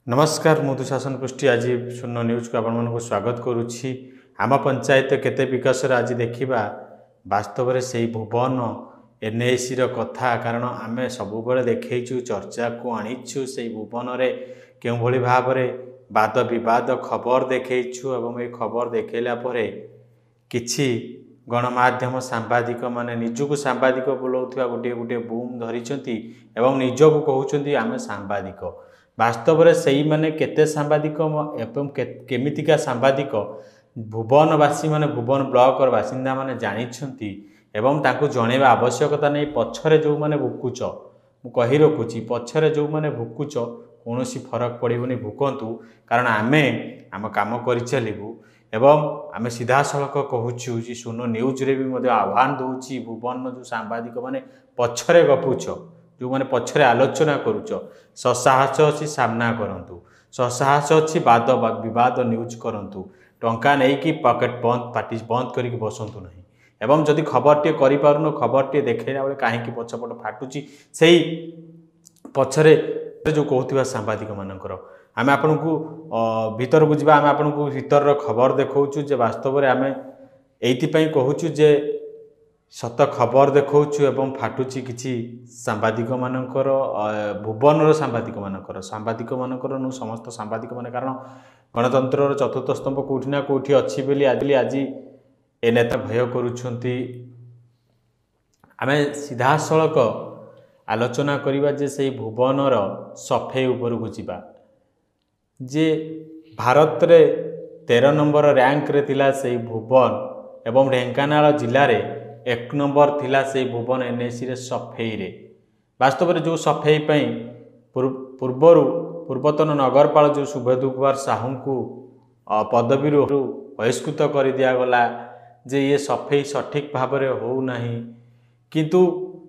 नमस्कार मु दुशासन पृष्टि आज शून्य न्यूज को आपण मानक स्वागत करुच्ची। आम पंचायत केते विकास आज देखा वास्तव में से भुवन एनएसी कथा कारण आम सब देखु चर्चा को आनीचु से भुवन में क्यों भली भाव वाद विवाद खबर देखु एवं ये खबर देखला किछि गणमाध्यम सांबादिक माने निजक सांबादिक बोलाउथिबा गोटे गोटे बूम धरिचंती एवं निजक कहउचंती आमे सांबादिक। वास्तव में सही माने केते सांबादिक एवं केमितिका सांबादिक भुवनवासी माने भुवन ब्लॉक बासिंदा माने जानिछंती एवं तांको जणेबा आवश्यकता नहीं। पछरे जो माने भुकुच मु कहि रखुची पछरे जो माने भुकुच कौनसी फरक पड़ोनी भुकंतु कारण आमे आम काम कर चलू एवं आम सीधा सड़क कहूँ शून्य न्यूज रे भी आह्वान दूची भुवन जो सांबादिक माने पछरे गपुच जो मैंने पछरे आलोचना करुच ससाहस अच्छी सामना करूँ ससाहस अच्छी वाद विवाद न्यूज करूँ टंका नहीं कि पॉकेट बंद पार्टी बंद करके बसतु नहीं एवं जदि खबर टे कर खबर टे देखला बेले कहीं पछपट फाटुची से पछरे जो कहूँ सांबादिक मानकर आम आपण को भीतर को जावा आम आपण को भीतर खबर देखौछु जे वास्तव में आम एइथिपई कहूछु जे सत खबर देखौछु एवं फाटुची किछि सांबादिक मानकर भुवनर सांबादिक मानकर नु समस्त सांबादिक मान कारण गणतंत्र चतुर्थ स्तंभ कोठी ना कोठी अछि बेली आज ए नेता भय करूछंती। आम सीधा सड़क आलोचना करिबा जे से भुवनर सफेई उपर को जिबा जे भारत रे 13 नंबर रैंक रे थिला से भुवन एवं ढेंकानाल जिले में 1 नंबर थिला से भुवन एनएसी रे सफेई रे वास्तव में जो सफेई पई पूर्वतन नगरपाल जो शुभेदु कुमार साहू को पदवी बहिष्कृत कर दिया गला जे ये सफेई सठिक भाव में हो नहीं किंतु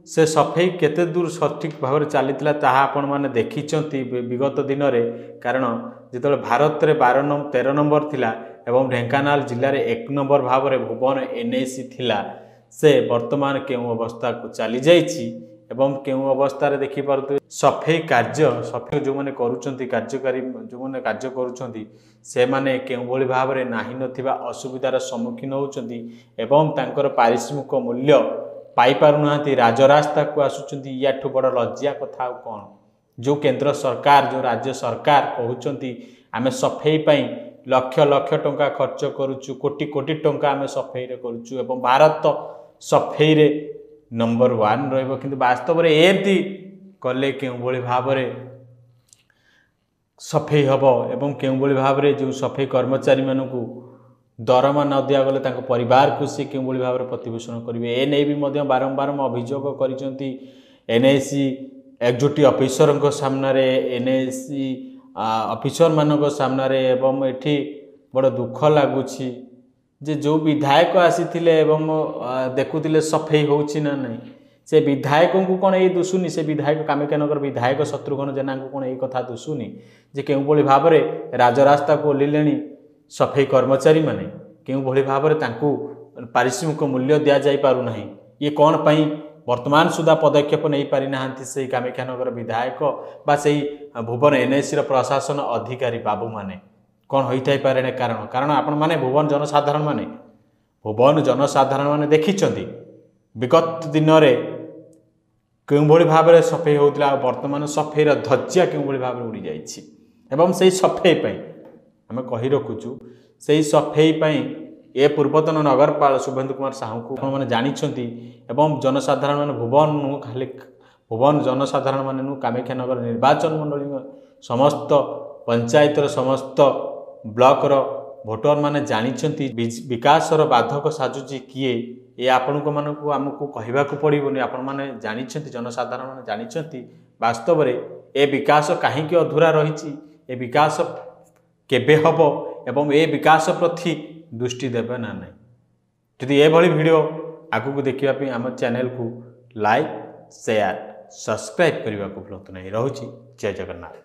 से सफेई केते दूर सठिक भाव चली आपण मैंने देखी विगत दिन में कारण जिते भारत में 13 नंबर थिला एवं ढेंकानाल जिले में 1 नंबर भाव में भुवन एनएसी थिला से वर्तमान केउं अवस्था को चली जाइछि एवं केउं अवस्था रे देखि पारुते सफेई सफेई जो माने करूचंती कार्यकारी जो माने कार्य करूचंती से माने केउं भली भाव में नाही नथिबा असुविधार सम्मुखीन होउचंती एवं तांकर पारिश्रमिक मूल्य पाई पारुनांती राजरास्ता को आसुचंती याठू बड़ लज्जा कथा कौन जो केंद्र सरकार जो राज्य सरकार कहउचंती आमे सफेई पई लक्ष लक्ष टंका खर्च करूचु कोटी कोटी टंका आमे सफेई रे करूचु एवं भारत तो सफेई रे नंबर 1 रहइबो किंतु वास्तव में एमती कले केउं भली भाव में सफेई हबो एवं केउं भली भाव में जो सफेई कर्मचारी मानकू दरमा न दिया गले तांको परिवार को सी केउं भली भाव में प्रतिपोषण करिवे ए नै भी मध्य बारंबार अभियोग करिसंती एनएसी एक्जिक्यूटिव ऑफिसर को सामने रे एनएसी ऑफिसर मानक सामने एवं एठी बड़ दुख लगुछि जे जो विधायक आसीथिले एवं देखुथिले सफेई होउछि ना नहीं से विधायक को कौन ये दुसुनी से विधायक कामाख्यानगर विधायक शत्रुघ्न जेना को कौन ये कथा दुसुनी जे केउं भली भाव में राजरास्ता को ओलिलेनी सफेई कर्मचारी माने केउं भली भाव में तांकू पारिश्रमिक मूल्य दिया जाई पारु नहीं ये कौन पई वर्तमान सुधा पदक्षेप नहीं पारि नाहंती से कामाख्यानगर विधायक बा से भुवन एनएसी रो प्रशासन अधिकारी बाबू माने कौन होइथाई पारे कारण कारण आपण माने भुवन जनसाधारण माने देखिचंती विगत दिन रे केउं भली भाव में सफेई होउतला वर्तमान सफेई रो धज्जिया केउं भली भाव में उड़ी जाइछि एवं से सफेई पई आम कही रखुचु से सफेई पई ए पूर्वतन नगरपाल शुभेंदु कुमार साहू को मैंने जानी एवं जनसाधारण मैंने भुवन खाली भुवन जनसाधारण मानू कामाख्यानगर निर्वाचन मंडली समस्त पंचायतर समस्त ब्लॉकर भोटर माने जानी विकासर बाधक साजुची किए ये आपण को आमको कहवाक पड़ोनी आपण मैंने जानी जनसाधारण मैंने जानी वास्तव में ए विकास कहीं अधूरा रही ए विकास केबे हब ଏବଂ ଏ ବିକାଶ ପ୍ରତି ଦୃଷ୍ଟି ଦେବେ ନା ନାହିଁ। ଯଦି ଏଭଳି ଭିଡ଼ିଓ ଆଗକୁ ଦେଖିବା ପାଇଁ ଆମ ଚ୍ୟାନେଲକୁ ଲାଇକ୍ ସେୟାର ସବସ୍କ୍ରାଇବ୍ କରିବାକୁ ଭୁଲନ୍ତୁ ନାହିଁ। ରହୁଛି ଜୟ ଜଗନ୍ନାଥ।